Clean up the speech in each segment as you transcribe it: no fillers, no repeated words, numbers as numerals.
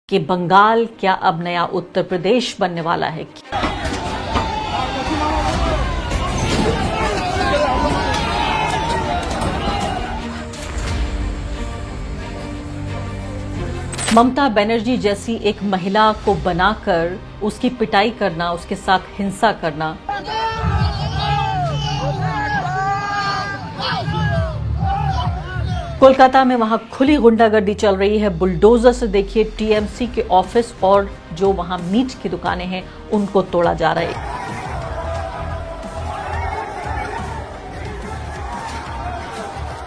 कि बंगाल क्या अब नया उत्तर प्रदेश बनने वाला है। ममता बनर्जी जैसी एक महिला को बनाकर उसकी पिटाई करना, उसके साथ हिंसा करना, कोलकाता में वहां खुली गुंडागर्दी चल रही है। बुलडोजर से देखिए टीएमसी के ऑफिस और जो वहां मीट की दुकानें हैं उनको तोड़ा जा रहा है।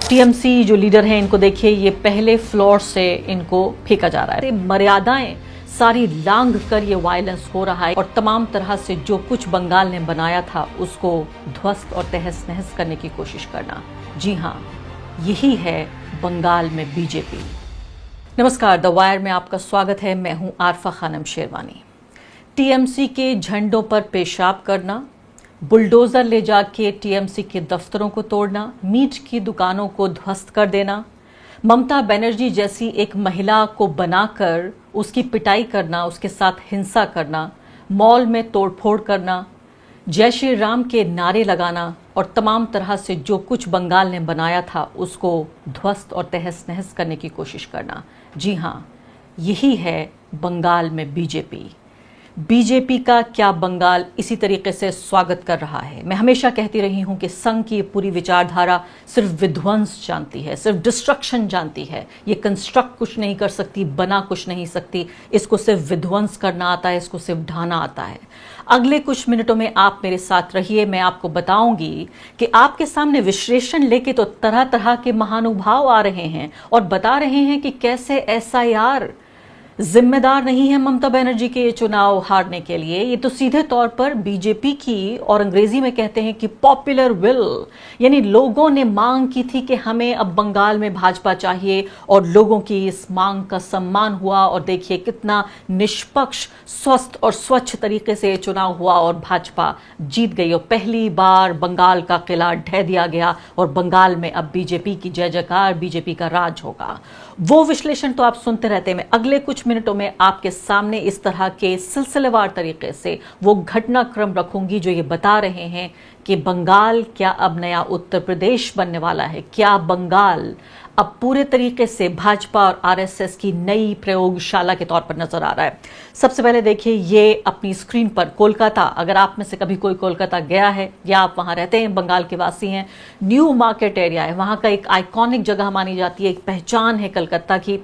टीएमसी जो लीडर हैं इनको देखिए, ये पहले फ्लोर से इनको फेंका जा रहा है। मर्यादाएं सारी लांघ कर ये वायलेंस हो रहा है और तमाम तरह से जो कुछ बंगाल ने बनाया था उसको ध्वस्त और तहस नहस करने की कोशिश करना। जी हां, यही है बंगाल में बीजेपी। नमस्कार, द वायर में आपका स्वागत है। मैं हूं आरफा खानम शेरवानी। टीएमसी के झंडों पर पेशाब करना, बुलडोजर ले जाके टीएमसी के दफ्तरों को तोड़ना, मीट की दुकानों को ध्वस्त कर देना, ममता बनर्जी जैसी एक महिला को बनाकर उसकी पिटाई करना, उसके साथ हिंसा करना, मॉल में तोड़फोड़ करना, जय श्री राम के नारे लगाना और तमाम तरह से जो कुछ बंगाल ने बनाया था उसको ध्वस्त और तहस नहस करने की कोशिश करना। जी हां, यही है बंगाल में बीजेपी। बीजेपी का क्या बंगाल इसी तरीके से स्वागत कर रहा है। मैं हमेशा कहती रही हूं कि संघ की पूरी विचारधारा सिर्फ विध्वंस जानती है, सिर्फ डिस्ट्रक्शन जानती है। ये कंस्ट्रक्ट कुछ नहीं कर सकती, बना कुछ नहीं सकती। इसको सिर्फ विध्वंस करना आता है, इसको सिर्फ ढाना आता है। अगले कुछ मिनटों में आप मेरे साथ रहिए, मैं आपको बताऊंगी कि आपके सामने विश्लेषण लेके तो तरह तरह के महानुभाव आ रहे हैं और बता रहे हैं कि कैसे एसआईआर जिम्मेदार नहीं है ममता बनर्जी के ये चुनाव हारने के लिए। ये तो सीधे तौर पर बीजेपी की, और अंग्रेजी में कहते हैं कि पॉपुलर विल, यानी लोगों ने मांग की थी कि हमें अब बंगाल में भाजपा चाहिए और लोगों की इस मांग का सम्मान हुआ। और देखिए कितना निष्पक्ष, स्वस्थ और स्वच्छ तरीके से ये चुनाव हुआ और भाजपा जीत गई और पहली बार बंगाल का किला ढह दिया गया और बंगाल में अब बीजेपी की जय जयकार, बीजेपी का राज होगा। वो विश्लेषण तो आप सुनते रहते हैं। मैं अगले कुछ मिनटों में आपके सामने इस तरह के सिलसिलेवार तरीके से वो घटनाक्रम रखूंगी जो ये बता रहे हैं कि बंगाल क्या अब नया उत्तर प्रदेश बनने वाला है। क्या बंगाल अब पूरे तरीके से भाजपा और आरएसएस की नई प्रयोगशाला के तौर पर नजर आ रहा है। सबसे पहले देखिए ये अपनी स्क्रीन पर कोलकाता, अगर आप में से कभी कोई कोलकाता गया है या आप वहां रहते हैं, बंगाल के वासी हैं, न्यू मार्केट एरिया है, वहां का एक आइकॉनिक जगह मानी जाती है, एक पहचान है कलकत्ता की।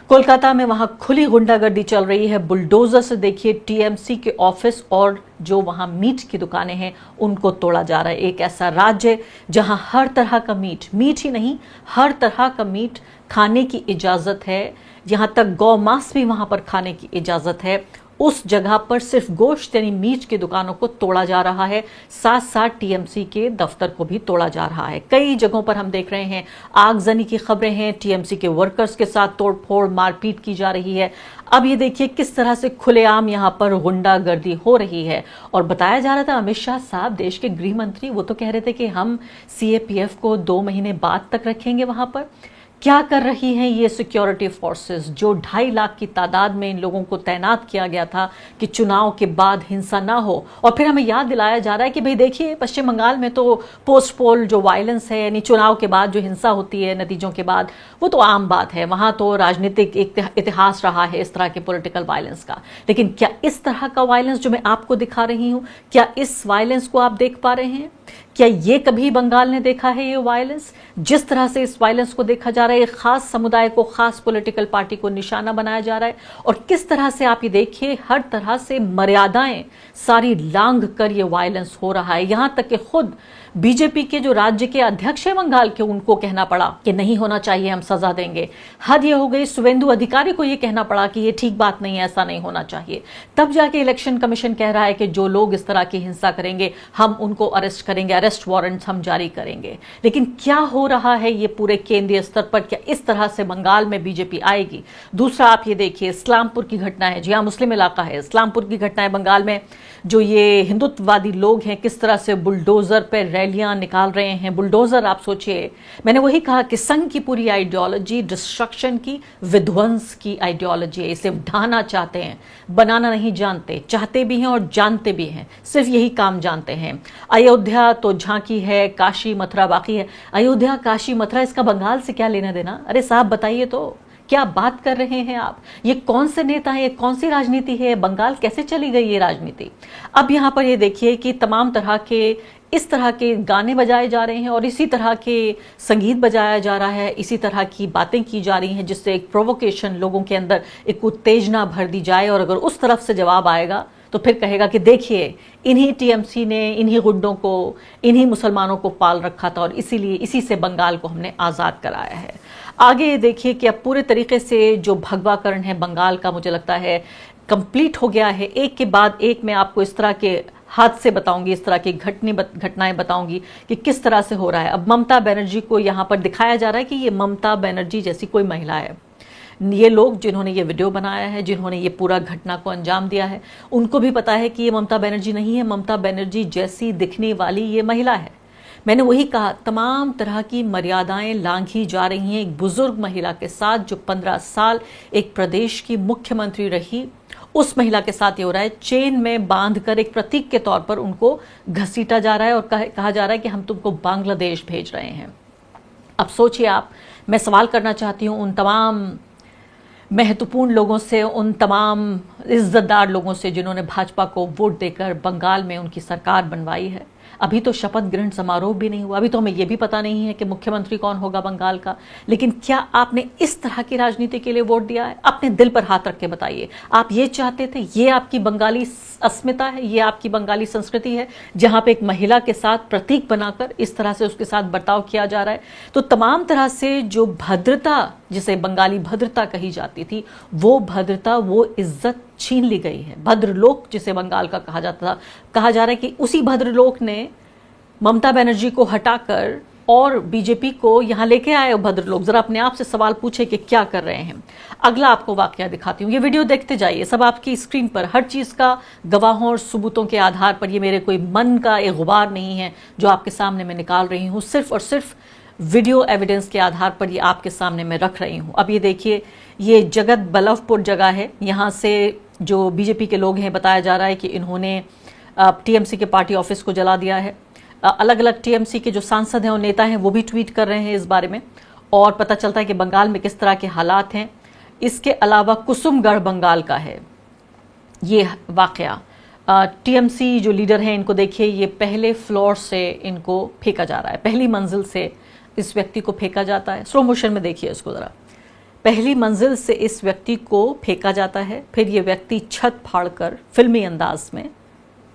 कोलकाता में वहां खुली गुंडागर्दी चल रही है। बुलडोजर से देखिए टीएमसी के ऑफिस और जो वहां मीट की दुकानें हैं उनको तोड़ा जा रहा है। एक ऐसा राज्य जहां हर तरह का मीट ही नहीं, हर तरह का मीट खाने की इजाजत है। यहां तक गौ मांस भी वहां पर खाने की इजाजत है। उस जगह पर सिर्फ गोश्त यानी मीट की दुकानों को तोड़ा जा रहा है, साथ साथ टीएमसी के दफ्तर को भी तोड़ा जा रहा है। कई जगहों पर हम देख रहे हैं आगजनी की खबरें हैं, टीएमसी के वर्कर्स के साथ तोड़फोड़, मारपीट की जा रही है। अब ये देखिए किस तरह से खुलेआम यहां पर गुंडागर्दी हो रही है। और बताया जा रहा था अमित शाह साहब, देश के गृह मंत्री, वो तो कह रहे थे कि हम सीएपीएफ को 2 महीने बाद तक रखेंगे वहां पर। क्या कर रही हैं ये सिक्योरिटी फोर्सेस जो 2.5 लाख की तादाद में इन लोगों को तैनात किया गया था कि चुनाव के बाद हिंसा ना हो। और फिर हमें याद दिलाया जा रहा है कि भाई देखिए पश्चिम बंगाल में तो पोस्ट पोल जो वायलेंस है, यानी चुनाव के बाद जो हिंसा होती है नतीजों के बाद, वो तो आम बात है। वहां तो राजनीतिक एक इतिहास रहा है इस तरह के पॉलिटिकल वायलेंस का। लेकिन क्या इस तरह का वायलेंस जो मैं आपको दिखा रही हूं, क्या इस वायलेंस को आप देख पा रहे हैं? क्या ये कभी बंगाल ने देखा है ये वायलेंस? जिस तरह से इस वायलेंस को देखा जा रहा है, एक खास समुदाय को, खास पॉलिटिकल पार्टी को निशाना बनाया जा रहा है। और किस तरह से आप ये देखिए हर तरह से मर्यादाएं सारी लांघ कर ये वायलेंस हो रहा है। यहां तक कि खुद बीजेपी के जो राज्य के अध्यक्ष है बंगाल के, उनको कहना पड़ा कि नहीं होना चाहिए, हम सजा देंगे। हद ये हो गई, शुवेंदु अधिकारी को ये कहना पड़ा कि ये ठीक बात नहीं है, ऐसा नहीं होना चाहिए। तब जाके इलेक्शन कमीशन कह रहा है कि जो लोग इस तरह की हिंसा करेंगे हम उनको अरेस्ट करेंगे। करेंगे, अरेस्ट वारंट्स हम जारी करेंगे। लेकिन क्या हो रहा है ये पूरे केंद्रीय स्तर पर, क्या इस तरह से बंगाल में बीजेपी आएगी? दूसरा आप ये देखिए, इस्लामपुर की घटना है, जी हाँ मुस्लिम इलाका है, इस्लामपुर की घटना है बंगाल में। जो ये हिंदुत्ववादी लोग हैं किस तरह से बुलडोजर पे रैलियां निकाल रहे हैं। बुलडोजर, आप सोचिए, मैंने वही कहा कि संघ की पूरी आइडियोलॉजी डिस्ट्रक्शन की, विध्वंस की आइडियोलॉजी है। इसे ढाना चाहते हैं, बनाना नहीं जानते, चाहते भी हैं और जानते भी हैं, सिर्फ यही काम जानते हैं। अयोध्या तो झांकी है, काशी मथुरा बाकी है। अयोध्या काशी मथुरा, इसका बंगाल से क्या लेना देना? अरे साहब बताइए तो, क्या बात कर रहे हैं आप? ये कौन से नेता है, ये कौन सी राजनीति है? बंगाल कैसे चली गई ये राजनीति? अब यहां पर ये देखिए कि तमाम तरह के इस तरह के गाने बजाए जा रहे हैं और इसी तरह के संगीत बजाया जा रहा है, इसी तरह की बातें की जा रही हैं जिससे एक प्रोवोकेशन, लोगों के अंदर एक उत्तेजना भर दी जाए। और अगर उस तरफ से जवाब आएगा तो फिर कहेगा कि देखिए इन्हीं टीएमसी ने इन्हीं गुंडों को, इन्हीं मुसलमानों को पाल रखा था और इसीलिए इसी से बंगाल को हमने आज़ाद कराया है। आगे देखिए कि अब पूरे तरीके से जो भगवाकरण है बंगाल का, मुझे लगता है कंप्लीट हो गया है। एक के बाद एक मैं आपको इस तरह के हादसे बताऊंगी, इस तरह की घटनाएं बताऊंगी कि किस तरह से हो रहा है। अब ममता बनर्जी को यहाँ पर दिखाया जा रहा है कि ये ममता बनर्जी जैसी कोई महिला है। ये लोग जिन्होंने ये वीडियो बनाया है, जिन्होंने ये पूरा घटना को अंजाम दिया है, उनको भी पता है कि ये ममता बनर्जी नहीं है, ममता बनर्जी जैसी दिखने वाली ये महिला है। मैंने वही कहा, तमाम तरह की मर्यादाएं लांघी जा रही हैं एक बुजुर्ग महिला के साथ जो 15 साल एक प्रदेश की मुख्यमंत्री रही। उस महिला के साथ ये हो रहा है, चेन में बांधकर एक प्रतीक के तौर पर उनको घसीटा जा रहा है और कहा जा रहा है कि हम तुमको बांग्लादेश भेज रहे हैं। अब सोचिए आप, मैं सवाल करना चाहती हूं उन तमाम महत्वपूर्ण लोगों से, उन तमाम इज्जतदार लोगों से जिन्होंने भाजपा को वोट देकर बंगाल में उनकी सरकार बनवाई है। अभी तो शपथ ग्रहण समारोह भी नहीं हुआ, अभी तो हमें यह भी पता नहीं है कि मुख्यमंत्री कौन होगा बंगाल का। लेकिन क्या आपने इस तरह की राजनीति के लिए वोट दिया है? अपने दिल पर हाथ रख के बताइए, आप ये चाहते थे? ये आपकी बंगाली अस्मिता है, ये आपकी बंगाली संस्कृति है जहां पे एक महिला के साथ प्रतीक बनाकर इस तरह से उसके साथ बर्ताव किया जा रहा है? तो तमाम तरह से जो भद्रता, जिसे बंगाली भद्रता कही जाती थी, वो भद्रता, वो इज्जत छीन ली गई है। भद्रलोक जिसे बंगाल का कहा जाता था, कहा जा रहा है कि उसी भद्रलोक ने ममता बनर्जी को हटाकर और बीजेपी को यहां लेके आए। भद्रलोक, जरा अपने आप से सवाल पूछे कि क्या कर रहे हैं। अगला आपको वाकया दिखाती हूं, ये वीडियो देखते जाइए, सब आपकी स्क्रीन पर, हर चीज का गवाहों और सबूतों के आधार पर। ये मेरे कोई मन का एक गुबार नहीं है जो आपके सामने मैं निकाल रही हूं, सिर्फ और सिर्फ वीडियो एविडेंस के आधार पर ये आपके सामने मैं रख रही हूं। अब ये देखिए, ये जगत बल्लभपुर जगह है, यहां से जो बीजेपी के लोग हैं, बताया जा रहा है कि इन्होंने टीएमसी के पार्टी ऑफिस को जला दिया है। अलग अलग टीएमसी के जो सांसद हैं और नेता हैं वो भी ट्वीट कर रहे हैं इस बारे में, और पता चलता है कि बंगाल में किस तरह के हालात हैं। इसके अलावा कुसुमगढ़ बंगाल का है ये वाकया। टीएमसी जो लीडर हैं, इनको देखिए, ये पहले फ्लोर से इनको फेंका जा रहा है, पहली मंजिल से इस व्यक्ति को फेंका जाता है। स्लो मोशन में देखिए इसको जरा, पहली मंजिल से इस व्यक्ति को फेंका जाता है, फिर ये व्यक्ति छत फाड़कर फिल्मी अंदाज में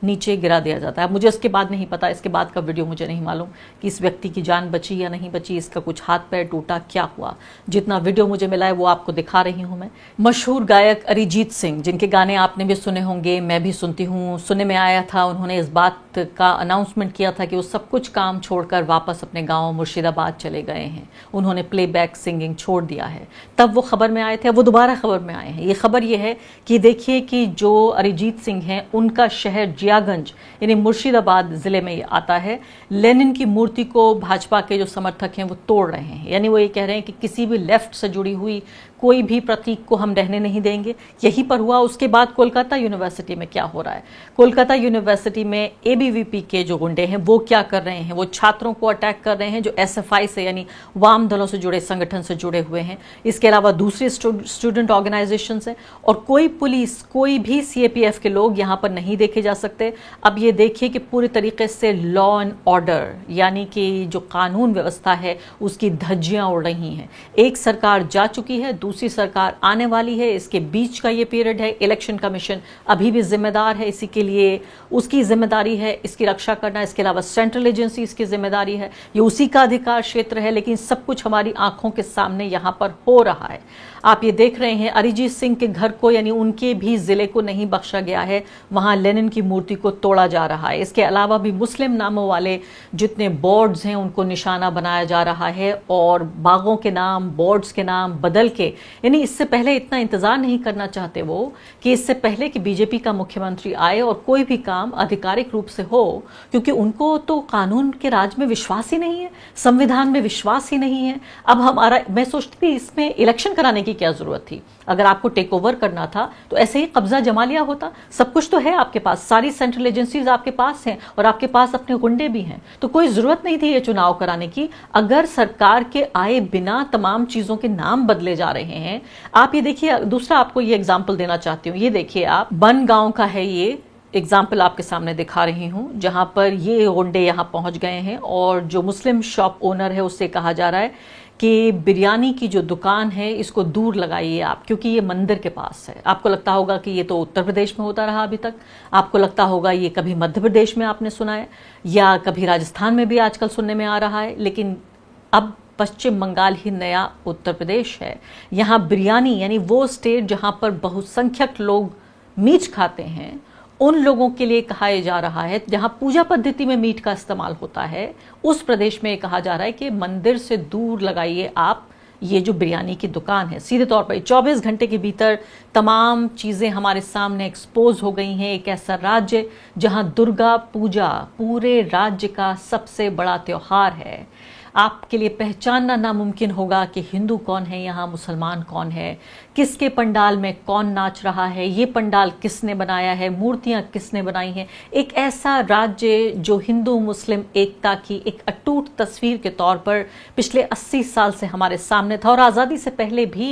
नीचे गिरा दिया जाता है। मुझे इसके बाद नहीं पता, इसके बाद का वीडियो मुझे नहीं मालूम कि इस व्यक्ति की जान बची या नहीं बची, इसका कुछ हाथ पैर टूटा, क्या हुआ। जितना वीडियो मुझे मिला है वो आपको दिखा रही हूं मैं। मशहूर गायक अरिजीत सिंह, जिनके गाने आपने भी सुने होंगे, मैं भी सुनती हूँ, सुनने में आया था उन्होंने इस बात का अनाउंसमेंट किया था कि वो सब कुछ काम छोड़कर वापस अपने गाँव मुर्शिदाबाद चले गए हैं। उन्होंने प्लेबैक सिंगिंग छोड़ दिया है। तब वो खबर में आए थे, वो दोबारा खबर में आए हैं। ये खबर ये है कि देखिए कि जो अरिजीत सिंह हैं, उनका शहर जियागंज यानी मुर्शिदाबाद जिले में आता है। लेनिन की मूर्ति को भाजपा के जो समर्थक हैं वो तोड़ रहे हैं, यानी वो ये कह रहे हैं कि किसी भी लेफ्ट से जुड़ी हुई कोई भी प्रतीक को हम रहने नहीं देंगे। यहीं पर हुआ। उसके बाद कोलकाता यूनिवर्सिटी में क्या हो रहा है? कोलकाता यूनिवर्सिटी में एबीवीपी के जो गुंडे हैं वो क्या कर रहे हैं? वो छात्रों को अटैक कर रहे हैं जो एसएफआई से यानी वाम दलों से जुड़े संगठन से जुड़े हुए हैं। इसके अलावा दूसरे स्टूडेंट ऑर्गेनाइजेशंस हैं, और कोई पुलिस, कोई भी सीएपीएफ के लोग यहाँ पर नहीं देखे जा सकते। अब ये देखिए कि पूरी तरीके से लॉ एंड ऑर्डर यानी कि जो कानून व्यवस्था है उसकी धज्जियां उड़ रही हैं। एक सरकार जा चुकी है, दूसरी सरकार आने वाली है। इसके बीच का ये पीरियड है। इलेक्शन कमीशन अभी भी जिम्मेदार है, इसी के लिए उसकी जिम्मेदारी है इसकी रक्षा करना। इसके अलावा सेंट्रल एजेंसी इसकी जिम्मेदारी है, ये उसी का अधिकार क्षेत्र है। लेकिन सब कुछ हमारी आंखों के सामने यहाँ पर हो रहा है। आप ये देख रहे हैं अरिजीत सिंह के घर को यानी उनके भी जिले को नहीं बख्शा गया है, वहां लेनिन की मूर्ति को तोड़ा जा रहा है। इसके अलावा भी मुस्लिम नामों वाले जितने बोर्ड्स हैं उनको निशाना बनाया जा रहा है और बागों के नाम, बोर्ड्स के नाम बदल के, यानी इससे पहले इतना इंतजार नहीं करना चाहते वो कि इससे पहले कि बीजेपी का मुख्यमंत्री आए और कोई भी काम आधिकारिक रूप से हो, क्योंकि उनको तो कानून के राज में विश्वास ही नहीं है, संविधान में विश्वास ही नहीं है। अब हमारा, मैं सोचती थी इसमें इलेक्शन कराने की क्या जरूरत थी? अगर आपको टेक ओवर करना था तो ऐसे ही कब्जा जमा लिया होता। सब कुछ तो है आपके पास, सारी सेंट्रल एजेंसीज आपके पास हैं और आपके पास अपने गुंडे भी हैं, तो कोई जरूरत नहीं थी ये चुनाव कराने की। अगर सरकार के आए बिना तमाम चीजों के नाम बदले जा रहे हैं, आप ये देखिए, दूसरा आपको ये एग्जाम्पल देना चाहती हूँ, ये देखिए आप, बनगांव का है ये एग्जाम्पल आपके सामने दिखा रही हूं, जहां पर ये गुंडे यहां पहुंच गए हैं और जो मुस्लिम शॉप ओनर है उससे कहा जा रहा है कि बिरयानी की जो दुकान है इसको दूर लगाइए आप, क्योंकि ये मंदिर के पास है। आपको लगता होगा कि ये तो उत्तर प्रदेश में होता रहा अभी तक, आपको लगता होगा ये कभी मध्य प्रदेश में आपने सुना है या कभी राजस्थान में भी आजकल सुनने में आ रहा है, लेकिन अब पश्चिम बंगाल ही नया उत्तर प्रदेश है। यहाँ बिरयानी यानी वो स्टेट जहां पर बहुसंख्यक लोग मीट खाते हैं, उन लोगों के लिए कहा जा रहा है, जहां पूजा पद्धति में मीट का इस्तेमाल होता है, उस प्रदेश में कहा जा रहा है कि मंदिर से दूर लगाइए आप ये जो बिरयानी की दुकान है। सीधे तौर पर 24 घंटे के भीतर तमाम चीजें हमारे सामने एक्सपोज हो गई हैं। एक ऐसा राज्य जहां दुर्गा पूजा पूरे राज्य का सबसे बड़ा त्योहार है। आपके लिए पहचानना नामुमकिन होगा कि हिंदू कौन है, यहाँ मुसलमान कौन है, किसके पंडाल में कौन नाच रहा है, ये पंडाल किसने बनाया है, मूर्तियां किसने बनाई हैं। एक ऐसा राज्य जो हिंदू मुस्लिम एकता की एक अटूट तस्वीर के तौर पर पिछले 80 साल से हमारे सामने था और आज़ादी से पहले भी।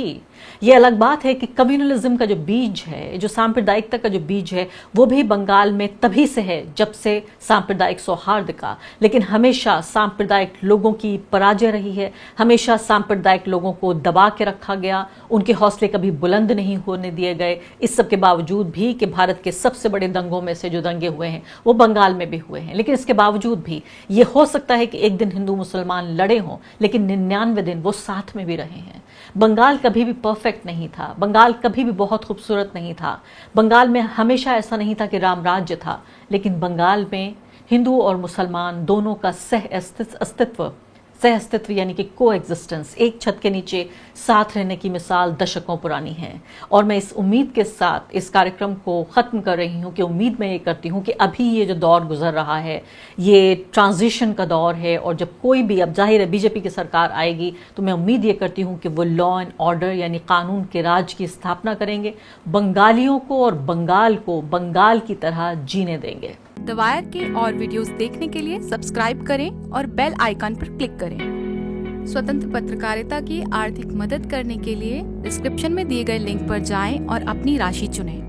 ये अलग बात है कि कम्युनलिज्म का जो बीज है, जो सांप्रदायिकता का जो बीज है, वो भी बंगाल में तभी से है जब से सांप्रदायिक सौहार्द का, लेकिन हमेशा सांप्रदायिक लोगों की पराजय रही है। हमेशा सांप्रदायिक लोगों को दबा के रखा गया, उनके हौसले कभी बुलंद नहीं होने दिए गए। इस सब के बावजूद भी कि भारत के सबसे बड़े दंगों में से जो दंगे हुए हैं वो बंगाल में भी हुए हैं, लेकिन इसके बावजूद भी ये हो सकता है कि एक दिन हिंदू मुसलमान लड़े हों, लेकिन 99 दिन वो साथ में भी रहे हैं। बंगाल कभी भी परफेक्ट नहीं था, बंगाल कभी भी बहुत खूबसूरत नहीं था, बंगाल में हमेशा ऐसा नहीं था कि राम राज्य था, लेकिन बंगाल में हिंदू और मुसलमान दोनों का सह अस्तित्व यानी कि को एग्जिस्टेंस, एक छत के नीचे साथ रहने की मिसाल दशकों पुरानी है। और मैं इस उम्मीद के साथ इस कार्यक्रम को ख़त्म कर रही हूँ कि उम्मीद मैं ये करती हूँ कि अभी ये जो दौर गुजर रहा है ये ट्रांजिशन का दौर है, और जब कोई भी, अब जाहिर है बीजेपी की सरकार आएगी, तो मैं उम्मीद ये करती हूँ कि वो लॉ एंड ऑर्डर यानी कानून के राज की स्थापना करेंगे, बंगालियों को और बंगाल को बंगाल की तरह जीने देंगे। द वायर के और वीडियोस देखने के लिए सब्सक्राइब करें और बेल आइकन पर क्लिक करें। स्वतंत्र पत्रकारिता की आर्थिक मदद करने के लिए डिस्क्रिप्शन में दिए गए लिंक पर जाएं और अपनी राशि चुनें।